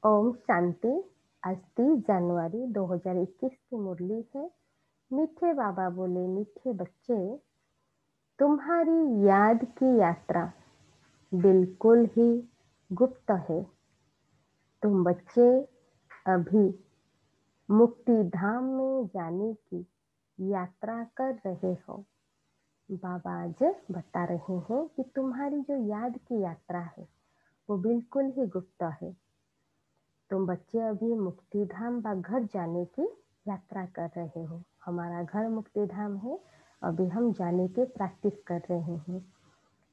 ओम शांति। आज 30 जनवरी 2021 की मुरली है। मीठे बाबा बोले, मीठे बच्चे, तुम्हारी याद की यात्रा बिल्कुल ही गुप्त है। तुम बच्चे अभी मुक्ति धाम में जाने की यात्रा कर रहे हो। बाबा आज बता रहे हैं कि तुम्हारी जो याद की यात्रा है वो बिल्कुल ही गुप्त है। तुम बच्चे अभी मुक्ति धाम व घर जाने की यात्रा कर रहे हो। हमारा घर मुक्ति धाम है, अभी हम जाने की प्रैक्टिस कर रहे हैं।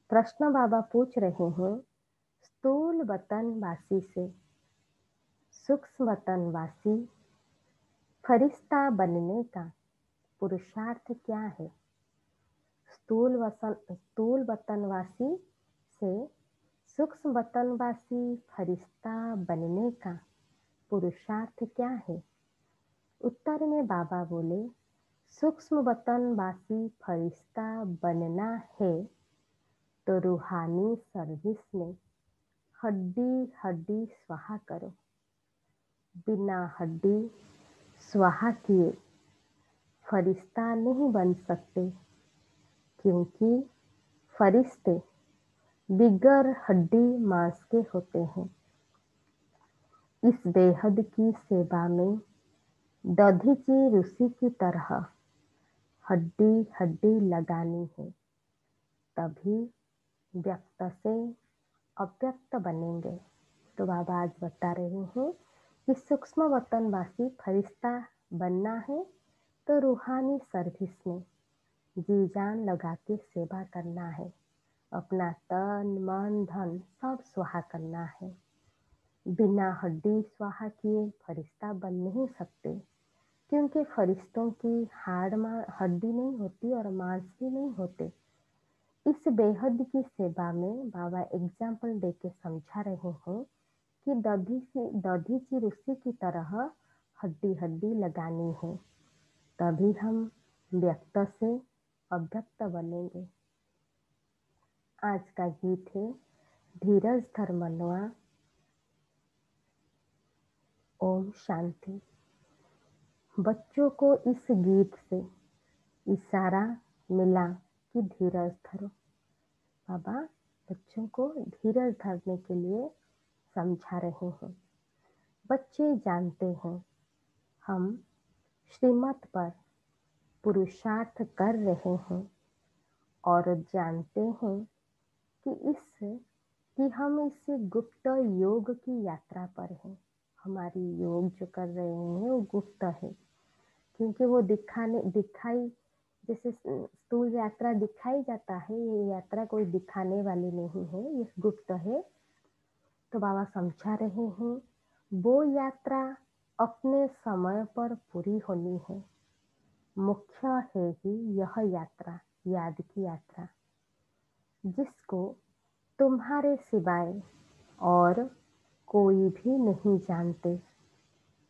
प्रश्न बाबा पूछ रहे हैं, स्थूल वतन वासी से सूक्ष्म वतन वासी फरिश्ता बनने का पुरुषार्थ क्या है? स्थूल वतनवासी से सूक्ष्म वतनवासी फरिश्ता बनने का पुरुषार्थ क्या है? उत्तर में बाबा बोले, सूक्ष्म वतनवासी फरिश्ता बनना है तो रूहानी सर्विस में हड्डी हड्डी स्वाहा करो। बिना हड्डी स्वाहा किए फरिश्ता नहीं बन सकते, क्योंकि फरिश्ते बिगर हड्डी मांस के होते हैं। इस बेहद की सेवा में दधीची ऋषि की तरह हड्डी हड्डी लगानी है, तभी व्यक्त से अव्यक्त बनेंगे। तो बाबा आज बता रहे हैं कि सूक्ष्म वतनवासी फरिश्ता बनना है तो रूहानी सर्विस में जी जान लगा के सेवा करना है। अपना तन मन धन सब स्वाहा करना है। बिना हड्डी स्वाहा किए फरिश्ता बन नहीं सकते, क्योंकि फरिश्तों की हड्डी नहीं होती और मांस भी नहीं होते। इस बेहद की सेवा में बाबा एग्जाम्पल देके समझा रहे हैं कि दधीची ऋषि की तरह हड्डी हड्डी लगानी है, तभी हम व्यक्त से अव्यक्त बनेंगे। आज का गीत है धीरज धर्मनवा। ओम शांति। बच्चों को इस गीत से इशारा मिला कि धीरज धरो। बाबा बच्चों को धीरज धरने के लिए समझा रहे हैं। बच्चे जानते हैं हम श्रीमत पर पुरुषार्थ कर रहे हैं और जानते हैं कि हम इस गुप्त योग की यात्रा पर हैं। हमारी योग जो कर रहे हैं वो गुप्त है, क्योंकि वो दिखाई जैसे स्थूल यात्रा दिखाई जाता है, ये यात्रा कोई दिखाने वाली नहीं है, ये गुप्त है। तो बाबा समझा रहे हैं वो यात्रा अपने समय पर पूरी होनी है। मुख्य है ही यह यात्रा, याद की यात्रा, जिसको तुम्हारे सिवाय और कोई भी नहीं जानते।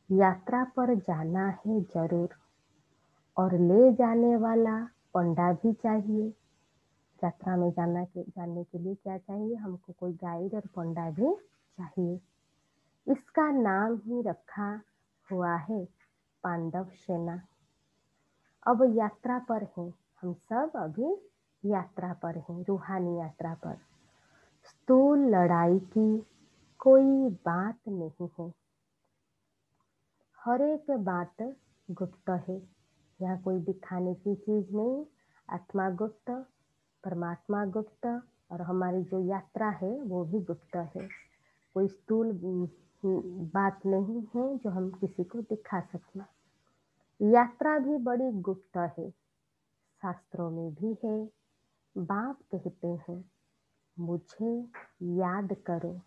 यात्रा पर जाना है जरूर, और ले जाने वाला पंडा भी चाहिए। यात्रा में जाने के लिए क्या चाहिए? हमको कोई गाइड और पंडा भी चाहिए। इसका नाम ही रखा हुआ है पांडव सेना। अब यात्रा पर हैं, हम सब अभी यात्रा पर हैं, रूहानी यात्रा पर। स्थूल लड़ाई की कोई बात नहीं है, हर एक बात गुप्त है। यहाँ कोई दिखाने की चीज नहीं। आत्मा गुप्त, परमात्मा गुप्त, और हमारी जो यात्रा है वो भी गुप्त है। कोई स्थूल बात नहीं है जो हम किसी को दिखा सकें। यात्रा भी बड़ी गुप्त है, शास्त्रों में भी है। बाप कहते हैं, मुझे याद करो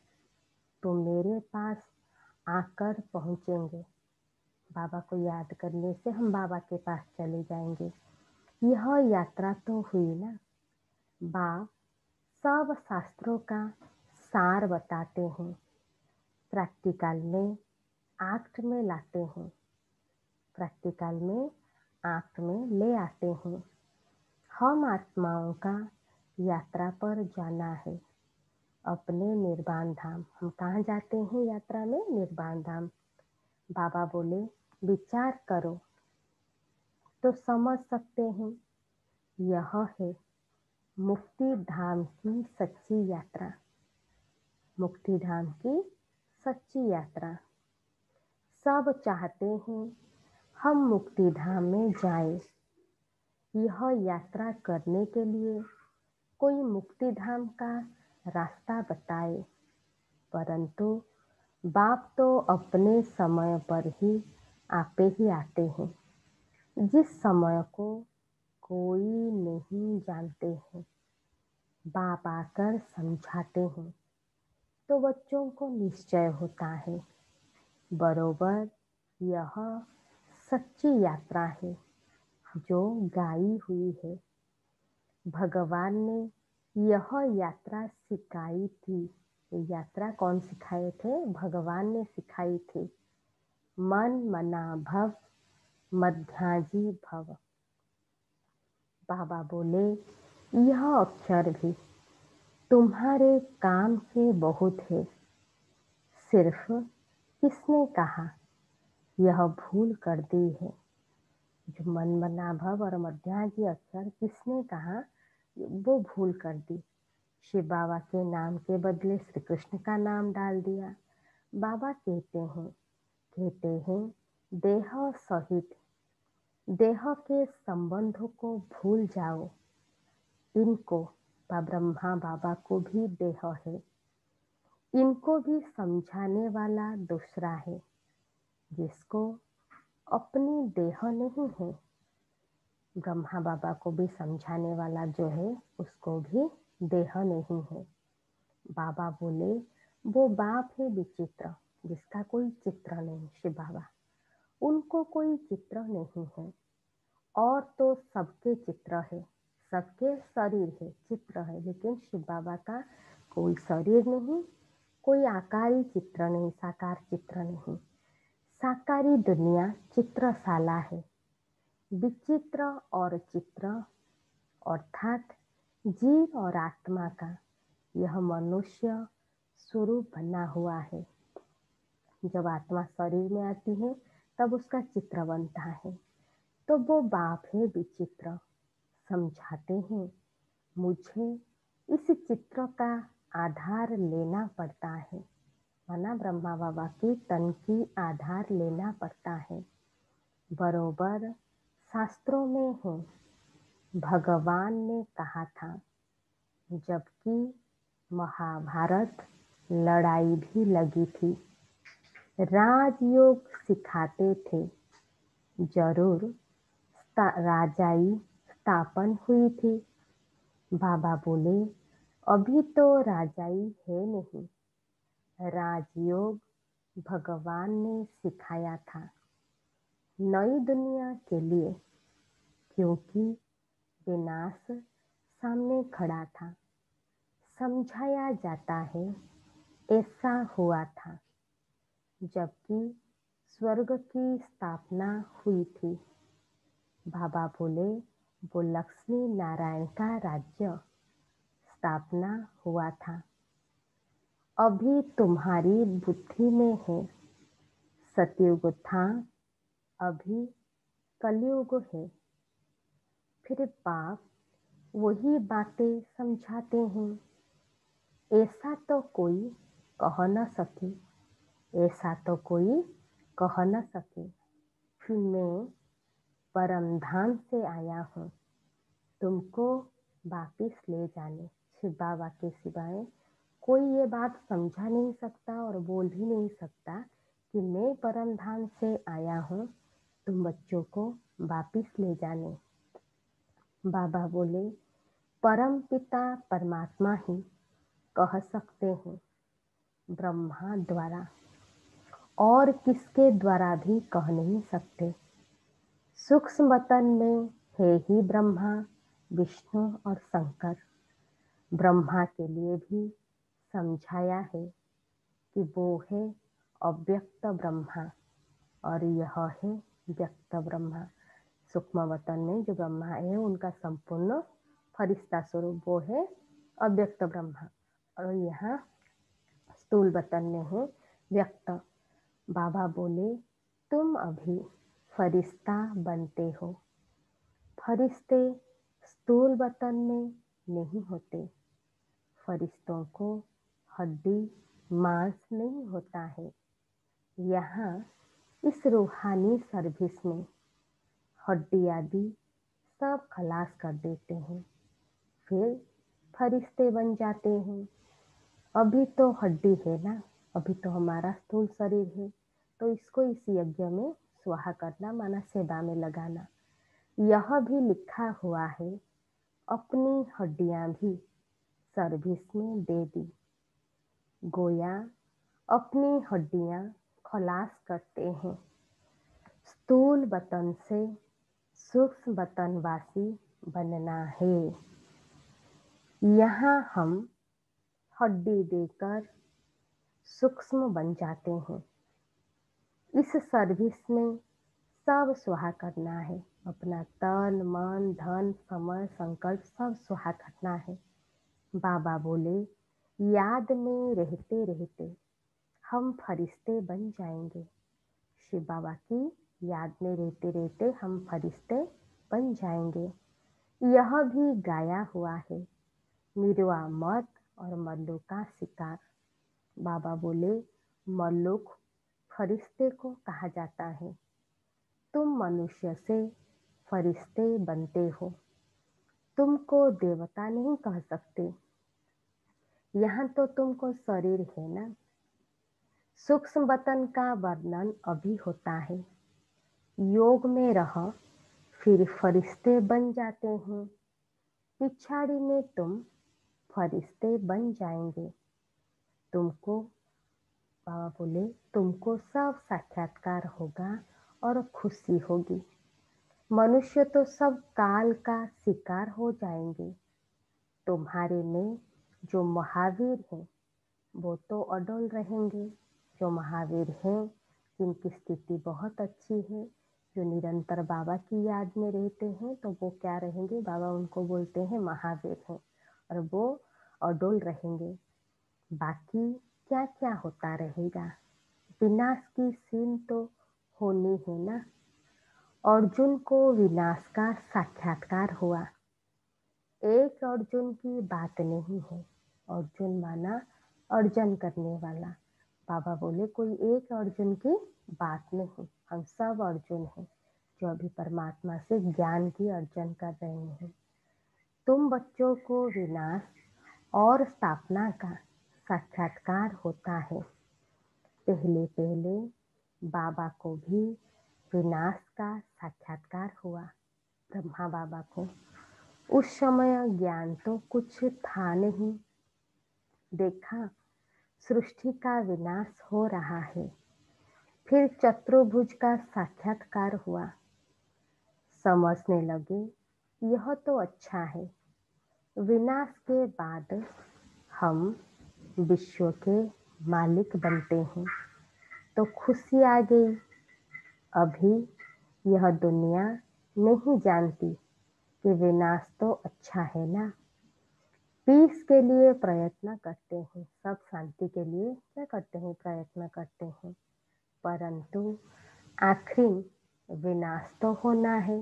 तो मेरे पास आकर पहुँचेंगे। बाबा को याद करने से हम बाबा के पास चले जाएंगे। यह यात्रा तो हुई ना। बाप सब शास्त्रों का सार बताते हैं, प्रैक्टिकल में एक्ट में लाते हैं, प्रैक्टिकल में एक्ट में ले आते हैं। हम आत्माओं का यात्रा पर जाना है। अपने निर्वाण धाम। हम कहाँ जाते हैं यात्रा में? निर्वाण धाम। बाबा बोले विचार करो तो समझ सकते हैं, यह है मुक्ति धाम की सच्ची यात्रा। मुक्ति धाम की सच्ची यात्रा। सब चाहते हैं हम मुक्ति धाम में जाएं। यह यात्रा करने के लिए कोई मुक्ति धाम का रास्ता बताए, परंतु बाप तो अपने समय पर ही आपे ही आते हैं, जिस समय को कोई नहीं जानते हैं। बाप आकर समझाते हैं तो बच्चों को निश्चय होता है, बरोबर यह सच्ची यात्रा है जो गाई हुई है। भगवान ने यह यात्रा सिखाई थी। यात्रा कौन सिखाए थे? भगवान ने सिखाई थी। मन मना भव मध्याजी भव। बाबा बोले यह अक्षर भी तुम्हारे काम के बहुत है। सिर्फ किसने कहा यह भूल कर दी है? जो मन मना भव और मध्याजी अक्षर किसने कहा वो भूल कर दी। शिव बाबा के नाम के बदले श्री कृष्ण का नाम डाल दिया। बाबा कहते हैं देह सहित देह के संबंधों को भूल जाओ। इनको ब्रह्मा बाबा को भी देह है, इनको भी समझाने वाला दूसरा है, जिसको अपनी देह नहीं है। ब्रह्मा बाबा को भी समझाने वाला जो है उसको भी देह नहीं है। बाबा बोले वो बाप है विचित्र, जिसका कोई चित्र नहीं। शिव बाबा उनको कोई चित्र नहीं है, और तो सबके चित्र है, सबके शरीर है, चित्र है, लेकिन शिव बाबा का कोई शरीर नहीं, कोई आकारी चित्र नहीं, साकार चित्र नहीं। साकारी दुनिया चित्रशाला है। विचित्र और चित्र अर्थात जीव और आत्मा का यह मनुष्य स्वरूप बना हुआ है। जब आत्मा शरीर में आती है तब उसका चित्र बनता है। तो वो बाप है विचित्र। समझाते हैं मुझे इस चित्र का आधार लेना पड़ता है, माना ब्रह्मा बाबा की तन की आधार लेना पड़ता है। बरोबर शास्त्रों में है, भगवान ने कहा था, जबकि महाभारत लड़ाई भी लगी थी, राजयोग सिखाते थे, जरूर राजाई स्थापन हुई थी। बाबा बोले अभी तो राजाई है नहीं, राजयोग भगवान ने सिखाया था नई दुनिया के लिए, क्योंकि विनाश सामने खड़ा था। समझाया जाता है ऐसा हुआ था जबकि स्वर्ग की स्थापना हुई थी। बाबा बोले वो लक्ष्मी नारायण का राज्य स्थापना हुआ था। अभी तुम्हारी बुद्धि में है, सतयुग था, अभी कलयुग है। फिर बाप वही बातें समझाते हैं। ऐसा तो कोई कह न सके, ऐसा तो कोई कह न सके कि मैं परम धाम से आया हूँ तुमको वापिस ले जाने। शिव बाबा के सिवाय कोई ये बात समझा नहीं सकता और बोल भी नहीं सकता कि मैं परम धाम से आया हूँ तुम बच्चों को वापिस ले जाने। बाबा बोले परम पिता परमात्मा ही कह सकते हैं, ब्रह्मा द्वारा, और किसके द्वारा भी कह नहीं सकते। सूक्ष्म वतन में है ही ब्रह्मा विष्णु और शंकर। ब्रह्मा के लिए भी समझाया है कि वो है अव्यक्त ब्रह्मा और यह है व्यक्त ब्रह्मा। सूक्ष्म वतन में जो ब्रह्मा है उनका संपूर्ण फरिश्ता स्वरूप वो है अव्यक्त ब्रह्मा। और यहाँ स्थूल बतन में है व्यक्त। बाबा बोले तुम अभी फरिश्ता बनते हो। फरिश्ते स्थूल बतन में नहीं होते। फरिश्तों को हड्डी मांस नहीं होता है। यहाँ इस रूहानी सर्विस में हड्डी आदि सब खलास कर देते हैं, फिर फरिश्ते बन जाते हैं। अभी तो हड्डी है ना, अभी तो हमारा स्थूल शरीर है, तो इसको इस यज्ञ में स्वाहा करना माना सेवा में लगाना। यह भी लिखा हुआ है, अपनी हड्डियां भी सर्विस में दे दी। गोया अपनी हड्डियां खलास करते हैं। स्थूल बतन से सूक्ष्म बतनवासी बनना है। यहाँ हम हड्डी देकर सूक्ष्म बन जाते हैं। इस सर्विस में सब स्वाहा करना है। अपना तन मन धन समय संकल्प सब स्वाहा करना है। बाबा बोले याद में रहते रहते हम फरिश्ते बन जाएंगे। शिव बाबा की याद में रहते रहते हम फरिश्ते बन जाएंगे। यह भी गाया हुआ है, मिरवा मत और मल्लू का शिकार। बाबा बोले मल्लुक फरिश्ते को कहा जाता है। तुम मनुष्य से फरिश्ते बनते हो, तुमको देवता नहीं कह सकते। यहाँ तो तुमको शरीर है ना। सूक्ष्म बतन का वर्णन अभी होता है। योग में रह फिर फरिश्ते बन जाते हैं। पिछाड़ी में तुम फरिश्ते बन जाएंगे। तुमको बाबा बोले तुमको सब साक्षात्कार होगा और खुशी होगी। मनुष्य तो सब काल का शिकार हो जाएंगे। तुम्हारे में जो महावीर हैं वो तो अडोल रहेंगे। जो महावीर हैं, जिनकी स्थिति बहुत अच्छी है, जो निरंतर बाबा की याद में रहते हैं, तो वो क्या रहेंगे, बाबा उनको बोलते हैं महावीर हैं और वो अडोल रहेंगे। बाकी क्या क्या होता रहेगा। विनाश की सीन तो होनी है ना। अर्जुन को विनाश का साक्षात्कार हुआ। एक अर्जुन की बात नहीं है। अर्जुन माना अर्जन करने वाला। बाबा बोले कोई एक अर्जुन की बात नहीं, हम सब अर्जुन हैं जो अभी परमात्मा से ज्ञान की अर्जन कर रहे हैं। तुम बच्चों को विनाश और स्थापना का साक्षात्कार होता है। पहले पहले बाबा को भी विनाश का साक्षात्कार हुआ। ब्रह्मा बाबा को उस समय ज्ञान तो कुछ था नहीं। देखा सृष्टि का विनाश हो रहा है। फिर चतुर्भुज का साक्षात्कार हुआ। समझने लगे यह तो अच्छा है। विनाश के बाद हम विश्व के मालिक बनते हैं तो खुशी आ गई। अभी यह दुनिया नहीं जानती कि विनाश तो अच्छा है ना। पीस के लिए प्रयत्न करते हैं, सब शांति के लिए क्या करते हैं, प्रयत्न करते हैं, परंतु आखिरी विनाश तो होना है।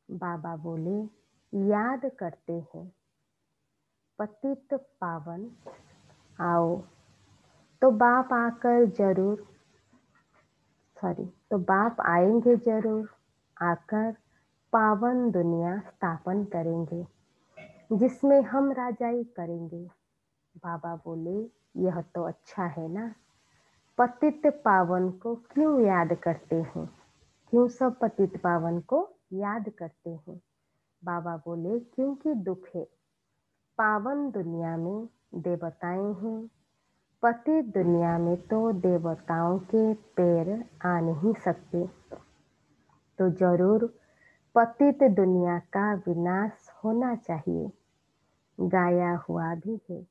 बाबा बोले याद करते हैं पतित पावन आओ, तो बाप आकर जरूर तो बाप आएंगे जरूर, आकर पावन दुनिया स्थापन करेंगे जिसमें हम राजाई करेंगे। बाबा बोले यह तो अच्छा है ना। पतित पावन को क्यों याद करते हैं, क्यों सब पतित पावन को याद करते हैं। बाबा बोले क्योंकि दुख है। पावन दुनिया में देवताएं हैं, पतित दुनिया में तो देवताओं के पैर आ नहीं सकते, तो जरूर पतित दुनिया का विनाश होना चाहिए। गाया हुआ भी है,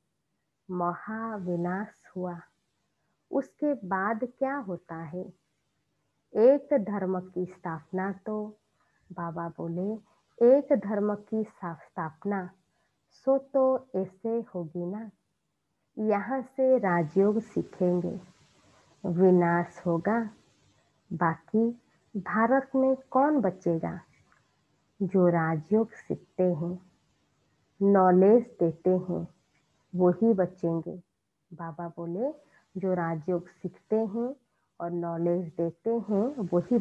महाविनाश हुआ। उसके बाद क्या होता है, एक धर्म की स्थापना। तो बाबा बोले एक धर्म की स्थापना सो तो ऐसे होगी ना। यहाँ से राजयोग सीखेंगे, विनाश होगा। बाकी भारत में कौन बचेगा? जो राजयोग सीखते हैं, नॉलेज देते हैं, वही बचेंगे। बाबा बोले जो राजयोग सीखते हैं और नॉलेज देते हैं वही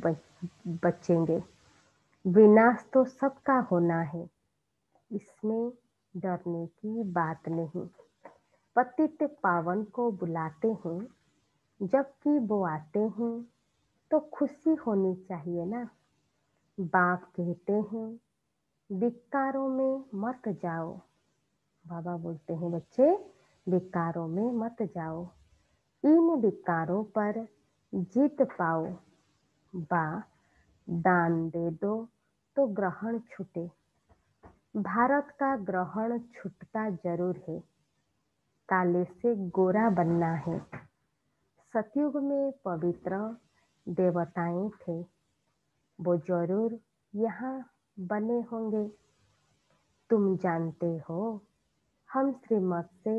बचेंगे। विनाश तो सबका होना है, इसमें डरने की बात नहीं। पतित पावन को बुलाते हैं, जबकि वो आते हैं तो खुशी होनी चाहिए ना। बाप कहते हैं विकारों में मत जाओ। बाबा बोलते हैं बच्चे विकारों में मत जाओ, इन विकारों पर जीत पाओ। बा दान दे दो तो ग्रहण छूटे। भारत का ग्रहण छूटता जरूर है, काले से गोरा बनना है। सतयुग में पवित्र देवताएं थे, वो जरूर यहाँ बने होंगे। तुम जानते हो हम श्रीमत से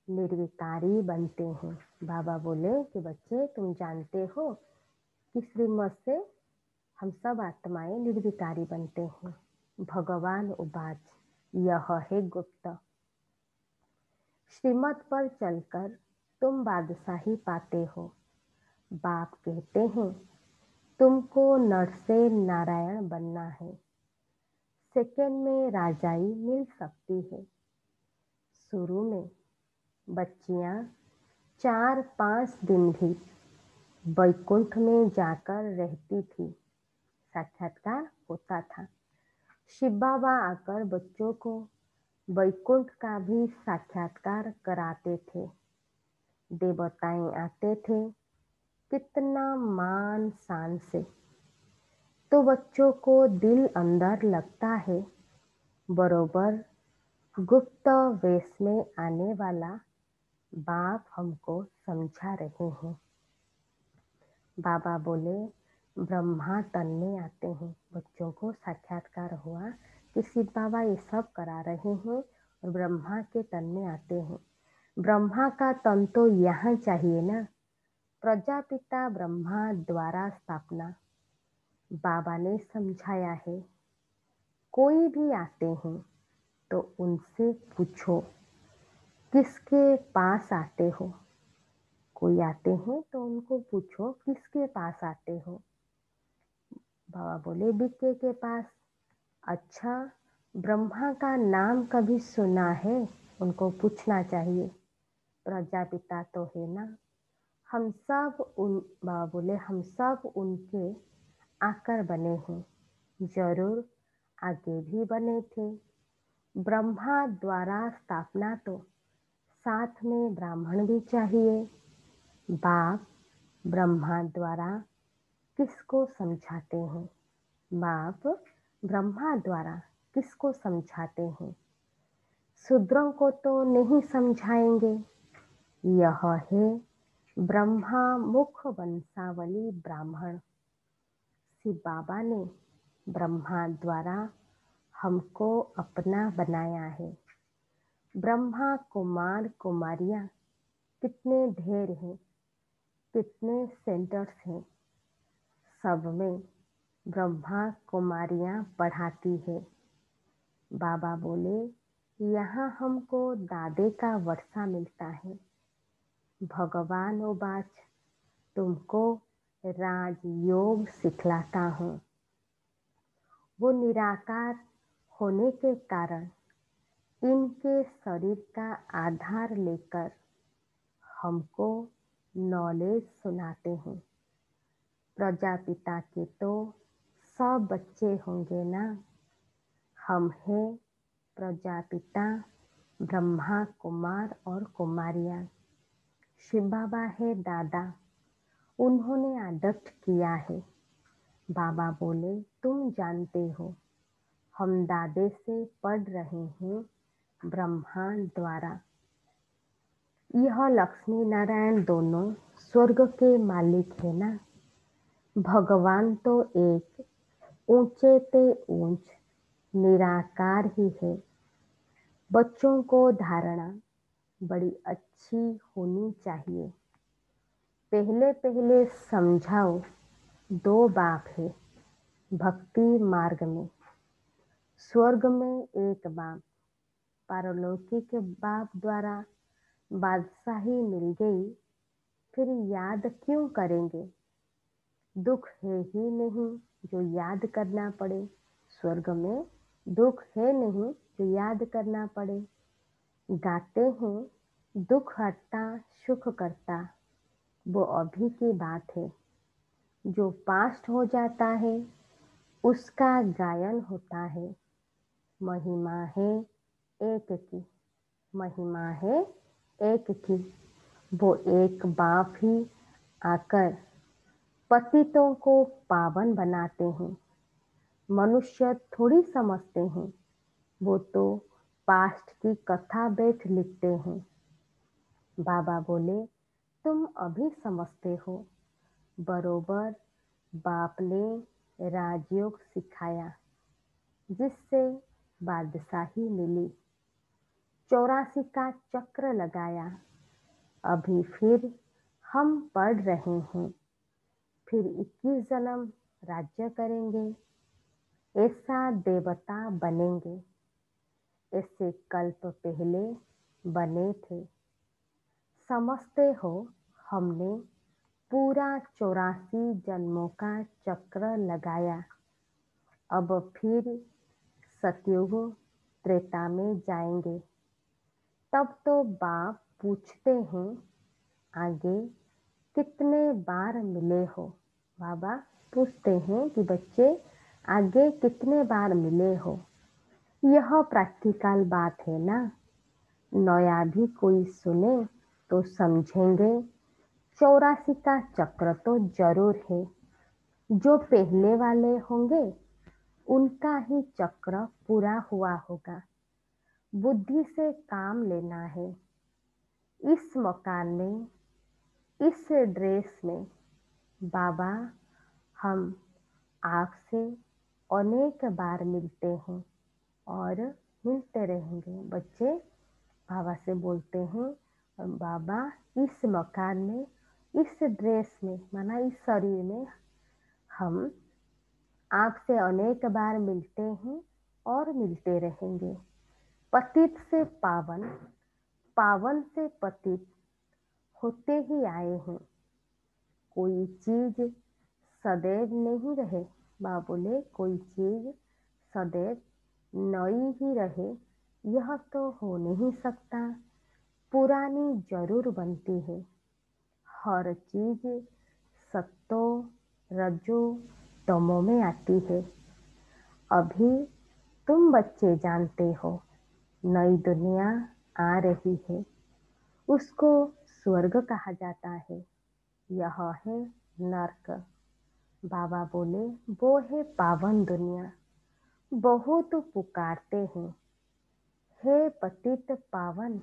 निर्विकारी बनते हैं। बाबा बोले कि बच्चे तुम जानते हो कि श्रीमत से हम सब आत्माएं निर्विकारी बनते हैं। भगवान उवाच यह है गुप्त। श्रीमत पर चलकर तुम बादशाही पाते हो। बाप कहते हैं तुमको नर से नारायण बनना है, सेकंड में राजाई मिल सकती है। शुरू में बच्चियां 4-5 दिन भी वैकुंठ में जाकर रहती थी, साक्षात्कार होता था। शिव बाबा आकर बच्चों को वैकुंठ का भी साक्षात्कार कराते थे। देवताएं आते थे, कितना मान शान से, तो बच्चों को दिल अंदर लगता है बरोबर गुप्त वेश में आने वाला बाप हमको समझा रहे हैं। बाबा बोले ब्रह्मा तन में आते हैं। बच्चों को साक्षात्कार हुआ कि शिव बाबा ये सब करा रहे हैं और ब्रह्मा के तन में आते हैं। ब्रह्मा का तन तो यहाँ चाहिए ना। प्रजापिता ब्रह्मा द्वारा स्थापना बाबा ने समझाया है। कोई भी आते हैं तो उनसे पूछो किसके पास आते हो। कोई आते हैं तो उनको पूछो किसके पास आते हो। बाबा बोले बिक्के के पास। अच्छा, ब्रह्मा का नाम कभी सुना है? उनको पूछना चाहिए। प्रजापिता तो है ना। हम सब बाबा बोले हम सब उनके आकर बने हैं, जरूर आगे भी बने थे। ब्रह्मा द्वारा स्थापना तो साथ में ब्राह्मण भी चाहिए। बाप ब्रह्मा द्वारा किसको समझाते हैं? बाप ब्रह्मा द्वारा किसको समझाते हैं? शूद्रों को तो नहीं समझाएंगे। यह है ब्रह्मा मुख वंशावली ब्राह्मण। शिव बाबा ने ब्रह्मा द्वारा हमको अपना बनाया है। ब्रह्मा कुमार कुमारियां कितने ढेर हैं, कितने सेंटर्स हैं, सब में ब्रह्मा कुमारियां पढ़ाती है। बाबा बोले यहाँ हमको दादे का वर्षा मिलता है। भगवान उवाच तुमको राजयोग सिखलाता हूँ। वो निराकार होने के कारण इनके शरीर का आधार लेकर हमको नॉलेज सुनाते हैं। प्रजापिता के तो सब बच्चे होंगे ना। हम हैं प्रजापिता, ब्रह्मा कुमार और कुमारियां। शिव बाबा है दादा, उन्होंने अडॉप्ट किया है। बाबा बोले तुम जानते हो हम दादे से पढ़ रहे हैं ब्रह्मा द्वारा। यह लक्ष्मी नारायण दोनों स्वर्ग के मालिक है ना। भगवान तो एक ऊंचे ते ऊंच निराकार ही है। बच्चों को धारणा बड़ी अच्छी होनी चाहिए। पहले पहले समझाओ, 2 बाप है भक्ति मार्ग में। स्वर्ग में एक बाप, पारलौकिक बाप द्वारा बादशाही मिल गई, फिर याद क्यों करेंगे? दुख है ही नहीं जो याद करना पड़े। स्वर्ग में दुख है नहीं जो याद करना पड़े। गाते हैं दुख हटता सुख करता, वो अभी की बात है। जो पास्ट हो जाता है उसका गायन होता है। महिमा है एक की, महिमा है एक की। वो एक बाप ही आकर पतितों को पावन बनाते हैं। मनुष्य थोड़ी समझते हैं, वो तो पास्ट की कथा बैठ लिखते हैं। बाबा बोले, तुम अभी समझते हो। बरोबर बाप ने राजयोग सिखाया, जिससे बादशाही मिली। 84 का चक्र लगाया। अभी फिर हम पढ़ रहे हैं, फिर 21 जन्म राज्य करेंगे, ऐसा देवता बनेंगे। इससे कल्प पहले बने थे। समझते हो, हमने पूरा 84 जन्मों का चक्र लगाया। अब फिर सतयुग त्रेता में जाएंगे। तब तो बाप पूछते हैं, आगे कितने बार मिले हो? बाबा पूछते हैं कि बच्चे आगे कितने बार मिले हो? यह प्रैक्टिकल बात है ना। नया भी कोई सुने तो समझेंगे 84 का चक्र तो जरूर है। जो पहले वाले होंगे उनका ही चक्र पूरा हुआ होगा। बुद्धि से काम लेना है। इस मकान में, इस ड्रेस में, बाबा हम आपसे अनेक बार मिलते हैं और मिलते रहेंगे। बच्चे बाबा से बोलते हैं, बाबा इस मकान में, इस ड्रेस में, माना इस शरीर में हम आपसे अनेक बार मिलते हैं और मिलते रहेंगे। पतित से पावन, पावन से पतित होते ही आए हैं। कोई चीज सदैव नहीं रहे। बाबा बोले, कोई चीज सदैव नई ही रहे यह तो हो नहीं सकता। पुरानी जरूर बनती है। हर चीज सत्तो रजो तमो में आती है। अभी तुम बच्चे जानते हो, नई दुनिया आ रही है। उसको स्वर्ग कहा जाता है, यह है नर्क। बाबा बोले, वो है पावन दुनिया। बहुत पुकारते हैं, हे पतित पावन,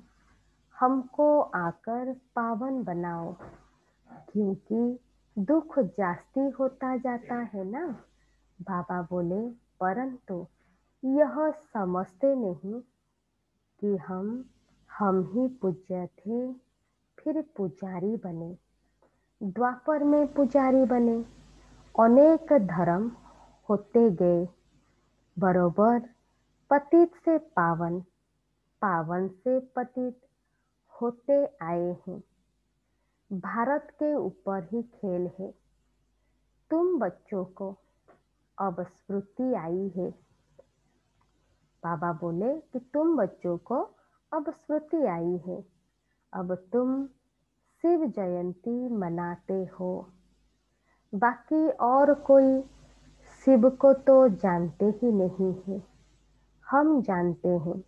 हमको आकर पावन बनाओ। क्योंकि दुख जास्ती होता जाता है ना। बाबा बोले, परंतु यह समझते नहीं कि हम ही पूज्य थे, फिर पुजारी बने। द्वापर में पुजारी बने, अनेक धर्म होते गए। बरोबर पतित से पावन, पावन से पतित होते आए हैं। भारत के ऊपर ही खेल है। तुम बच्चों को अब स्मृति आई है। बाबा बोले कि तुम बच्चों को अब स्मृति आई है। अब तुम शिव जयंती मनाते हो। बाकी और कोई शिव को तो जानते ही नहीं है। हम जानते हैं।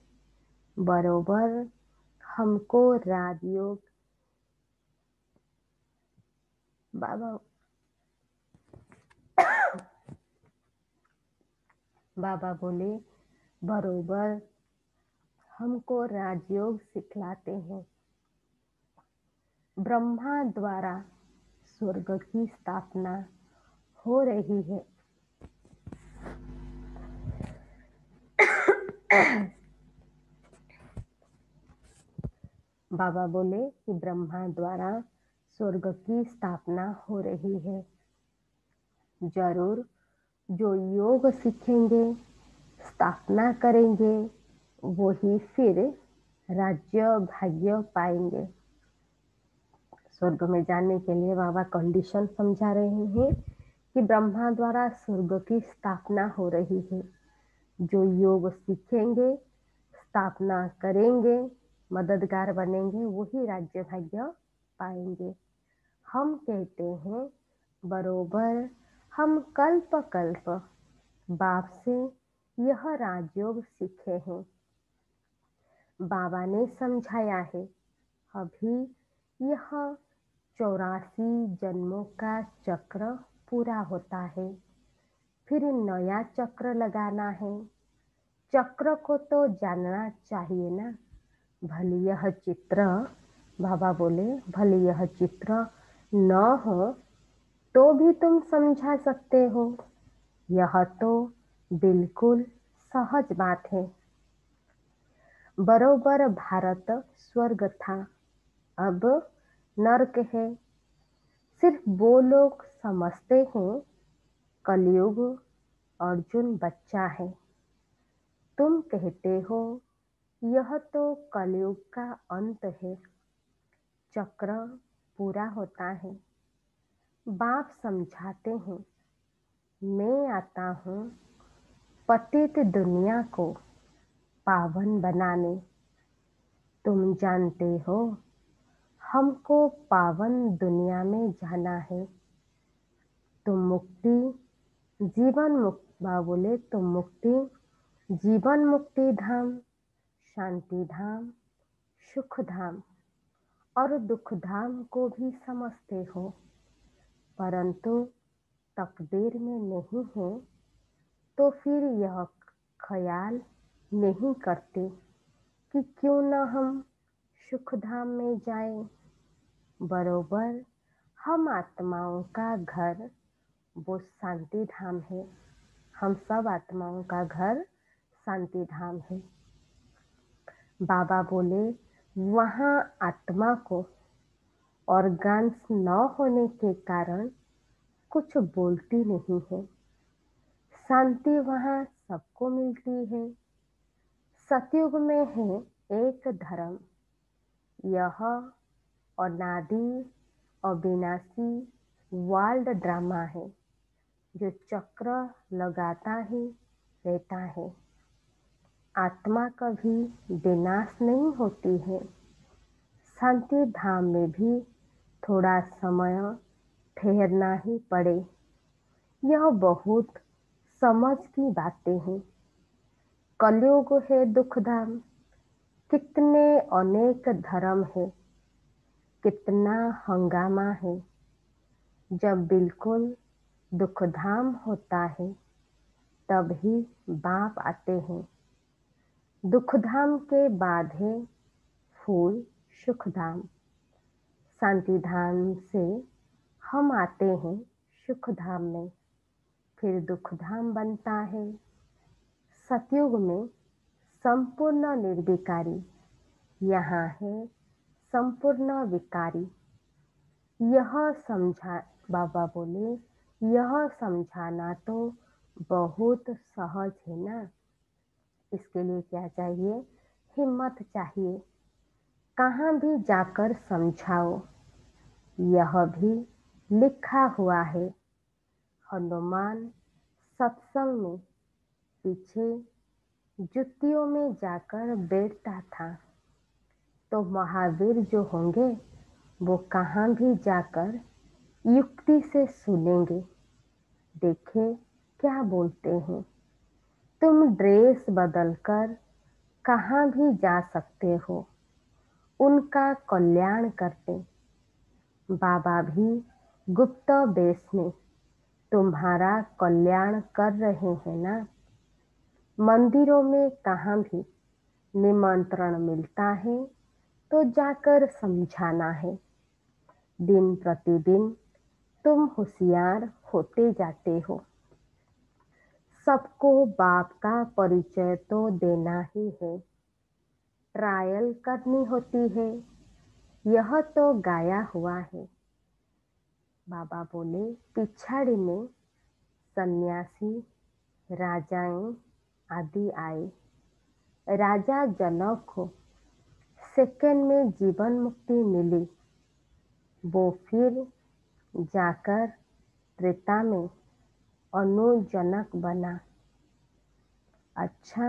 बरोबर हमको राजयोग बाबा बाबा बोले, बरोबर हमको राजयोग सिखलाते हैं। ब्रह्मा द्वारा स्वर्ग की स्थापना हो रही है। बाबा बोले कि ब्रह्मा द्वारा स्वर्ग की स्थापना हो रही है। जरूर जो योग सीखेंगे, स्थापना करेंगे, वही फिर राज्य भाग्य पाएंगे। स्वर्ग में जाने के लिए बाबा कंडीशन समझा रहे हैं कि ब्रह्मा द्वारा स्वर्ग की स्थापना हो रही है। जो योग सीखेंगे, स्थापना करेंगे, मददगार बनेंगे, वही राज्य भाग्य पाएंगे। हम कहते हैं बरोबर हम कल्प कल्प बाप से यह राजयोग सीखे हैं। बाबा ने समझाया है अभी यह 84 जन्मों का चक्र पूरा होता है, फिर नया चक्र लगाना है। चक्र को तो जानना चाहिए ना। भले यह चित्र, बाबा बोले, भले यह चित्र न हो तो भी तुम समझा सकते हो। यह तो बिल्कुल सहज बात है। बरोबर भारत स्वर्ग था, अब नरक है। सिर्फ वो लोग समझते हैं कलयुग अर्जुन बच्चा है। तुम कहते हो यह तो कलयुग का अंत है, चक्र पूरा होता है। बाप समझाते हैं मैं आता हूँ पतित दुनिया को पावन बनाने। तुम जानते हो हमको पावन दुनिया में जाना है। तुम मुक्ति जीवन मुक्ति, बोले तुम मुक्ति जीवन मुक्ति धाम, शांति धाम, सुख धाम और दुख धाम को भी समझते हो, परंतु तकदीर में नहीं है तो फिर यह ख्याल नहीं करते कि क्यों न हम सुख धाम में जाएं। बरोबर हम आत्माओं का घर वो शांति धाम है। हम सब आत्माओं का घर शांति धाम है। बाबा बोले वहाँ आत्मा को ऑर्गन्स न होने के कारण कुछ बोलती नहीं है। शांति वहाँ सबको मिलती है। सतयुग में है एक धर्म, यह अनादि अविनाशी वर्ल्ड ड्रामा है जो चक्र लगाता ही रहता है। आत्मा कभी विनाश नहीं होती है। शांति धाम में भी थोड़ा समय ठहरना ही पड़े। यह बहुत समझ की बातें हैं। कलयुग है दुख धाम, कितने अनेक धर्म है, कितना हंगामा है। जब बिल्कुल दुख धाम होता है तब ही बाप आते हैं। दुख धाम के बाद है फूल सुख धाम। शांति धाम से हम आते हैं सुख धाम में, फिर दुख धाम बनता है। सतयुग में संपूर्ण निर्विकारी, यहाँ है संपूर्ण विकारी। यह समझा, बाबा बोले यह समझाना तो बहुत सहज है ना। इसके लिए क्या चाहिए? हिम्मत चाहिए। कहाँ भी जाकर समझाओ। यह भी लिखा हुआ है। हनुमान सत्संग में पीछे जुतियों में जाकर बैठता था, तो महावीर जो होंगे वो कहाँ भी जाकर युक्ति से सुनेंगे, देखे क्या बोलते हैं। तुम ड्रेस बदलकर कहाँ भी जा सकते हो, उनका कल्याण करते। बाबा भी गुप्त वेश में तुम्हारा कल्याण कर रहे हैं ना। मंदिरों में कहाँ भी निमंत्रण मिलता है तो जाकर समझाना है। दिन प्रतिदिन तुम होशियार होते जाते हो। सबको बाप का परिचय तो देना ही है। ट्रायल करनी होती है। यह तो गाया हुआ है। बाबा बोले, पिछाड़ी में सन्यासी, राजाएं आदि आए। राजा जनक को सेकंड में जीवन मुक्ति मिली। वो फिर जाकर त्रेता में अनुजनक बना। अच्छा,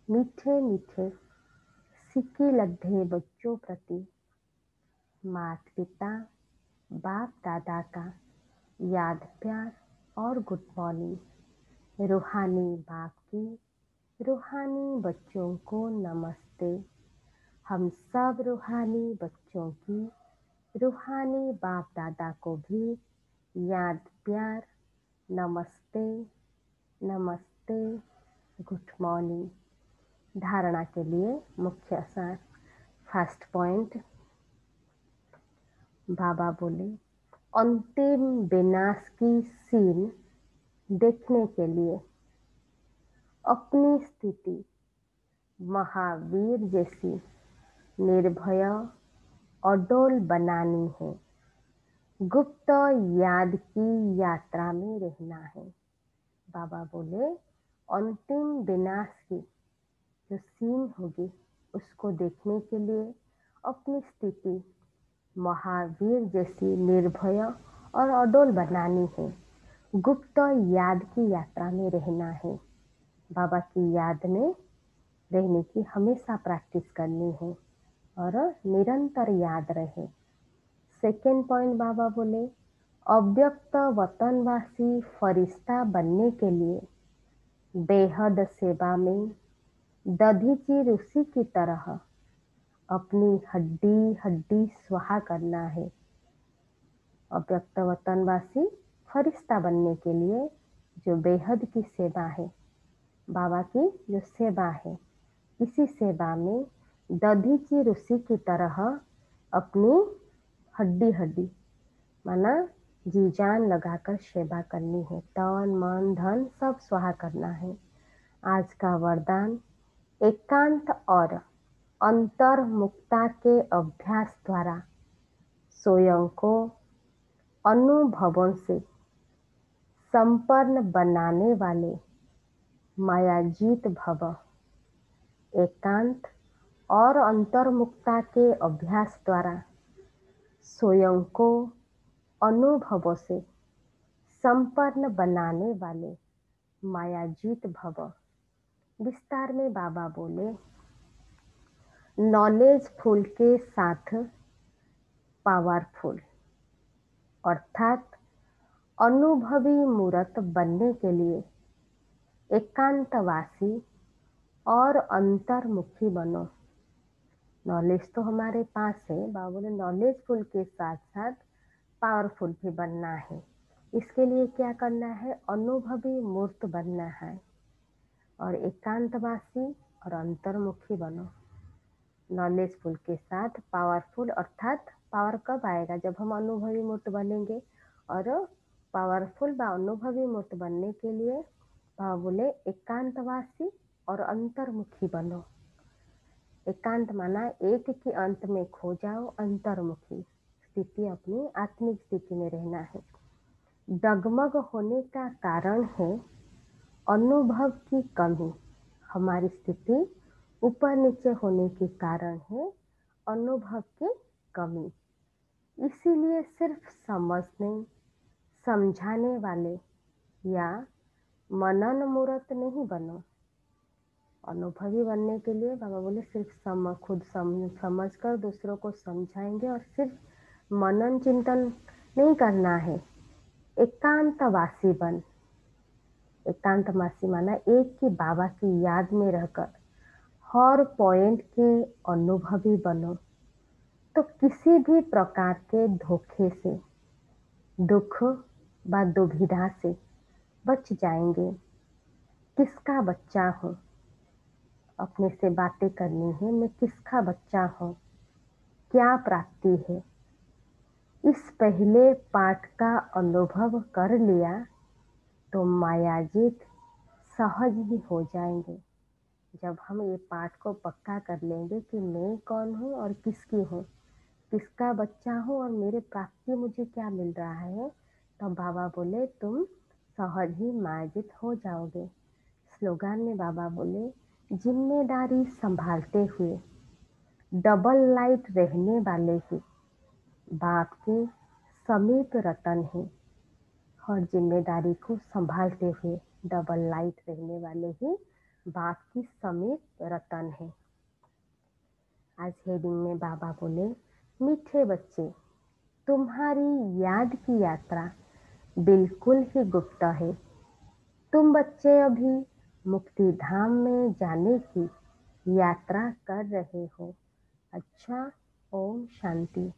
मीठे मीठे सिक्के लड्ढे बच्चों प्रति माता पिता बाप दादा का याद प्यार और गुड मॉर्निंग। रूहानी बाप की रूहानी बच्चों को नमस्ते। हम सब रूहानी बच्चों की रूहानी बाप दादा को भी याद प्यार नमस्ते नमस्ते गुड मॉर्निंग। धारणा के लिए मुख्य सार। फर्स्ट पॉइंट, बाबा बोले, अंतिम विनाश की सीन देखने के लिए अपनी स्थिति महावीर जैसी निर्भय अडोल बनानी है। गुप्त याद की यात्रा में रहना है। बाबा बोले, अंतिम विनाश की जो सीन होगी उसको देखने के लिए अपनी स्थिति महावीर जैसी निर्भय और अडोल बनानी है। गुप्त याद की यात्रा में रहना है। बाबा की याद में रहने की हमेशा प्रैक्टिस करनी है और निरंतर याद रहे। सेकेंड पॉइंट, बाबा बोले, अव्यक्त वतनवासी फरिश्ता बनने के लिए बेहद सेवा में दधीची ऋषि की तरह अपनी हड्डी हड्डी स्वाहा करना है। अव्यक्त वतनवासी फरिश्ता बनने के लिए जो बेहद की सेवा है, बाबा की जो सेवा है, इसी सेवा में दधीची ऋषि की तरह अपनी हड्डी हड्डी माना जी जान लगाकर सेवा करनी है। तन मन धन सब स्वाहा करना है। आज का वरदान, एकांत और अंतर्मुक्ता के अभ्यास द्वारा स्वयं को अनुभवों से संपन्न बनाने वाले मायाजीत भव। एकांत और अंतर्मुक्ता के अभ्यास द्वारा स्वयं को अनुभवों से संपन्न बनाने वाले मायाजीत भव। विस्तार में बाबा बोले, नॉलेजफुल के साथ पावरफुल, अर्थात अनुभवी मूर्त बनने के लिए एकांतवासी और अंतर्मुखी बनो। नॉलेज तो हमारे पास है, बाबा बोले नॉलेजफुल के साथ साथ पावरफुल भी बनना है। इसके लिए क्या करना है? अनुभवी मूर्त बनना है और एकांतवासी और अंतर्मुखी बनो। नॉलेजफुल के साथ पावरफुल, अर्थात पावर कब आएगा? जब हम अनुभवी मूर्त बनेंगे। और पावरफुल व अनुभवी मूर्त बनने के लिए बाबा बोले एकांतवासी और अंतर्मुखी बनो। एकांत माना एक के अंत में खो जाओ, अंतर्मुखी स्थिति अपनी आत्मिक स्थिति में रहना है। डगमग होने का कारण है अनुभव की कमी। हमारी स्थिति ऊपर नीचे होने के कारण है अनुभव की कमी। इसीलिए सिर्फ समझने समझाने वाले या मनन मूर्त नहीं बनो। अनुभवी बनने के लिए बाबा बोले सिर्फ खुद समझ कर दूसरों को समझाएंगे और सिर्फ मनन चिंतन नहीं करना है। एकांतवासी बन। एकांतवासी माना एक की बाबा की याद में रहकर हर पॉइंट के अनुभवी बनो, तो किसी भी प्रकार के धोखे से, दुख व दुविधा से बच जाएंगे। किसका बच्चा हूँ? अपने से बातें करनी है, मैं किसका बच्चा हूँ, क्या प्राप्ति है। इस पहले पाठ का अनुभव कर लिया तो मायाजीत सहज ही हो जाएंगे। जब हम ये पाठ को पक्का कर लेंगे कि मैं कौन हूँ और किसकी हूँ, किसका बच्चा हूँ और मेरे प्राप्ति मुझे क्या मिल रहा है। तो बाबा बोले तुम सहज ही मार्जित हो जाओगे। स्लोगन में बाबा बोले जिम्मेदारी संभालते हुए डबल लाइट रहने वाले ही बाप के समीप रतन है। और जिम्मेदारी को संभालते हुए डबल लाइट रहने वाले ही बाप की समीप रतन है। आज हेडिंग में बाबा बोले मीठे बच्चे, तुम्हारी याद की यात्रा बिल्कुल ही गुप्त है। तुम बच्चे अभी मुक्ति धाम में जाने की यात्रा कर रहे हो। अच्छा, ओम शांति।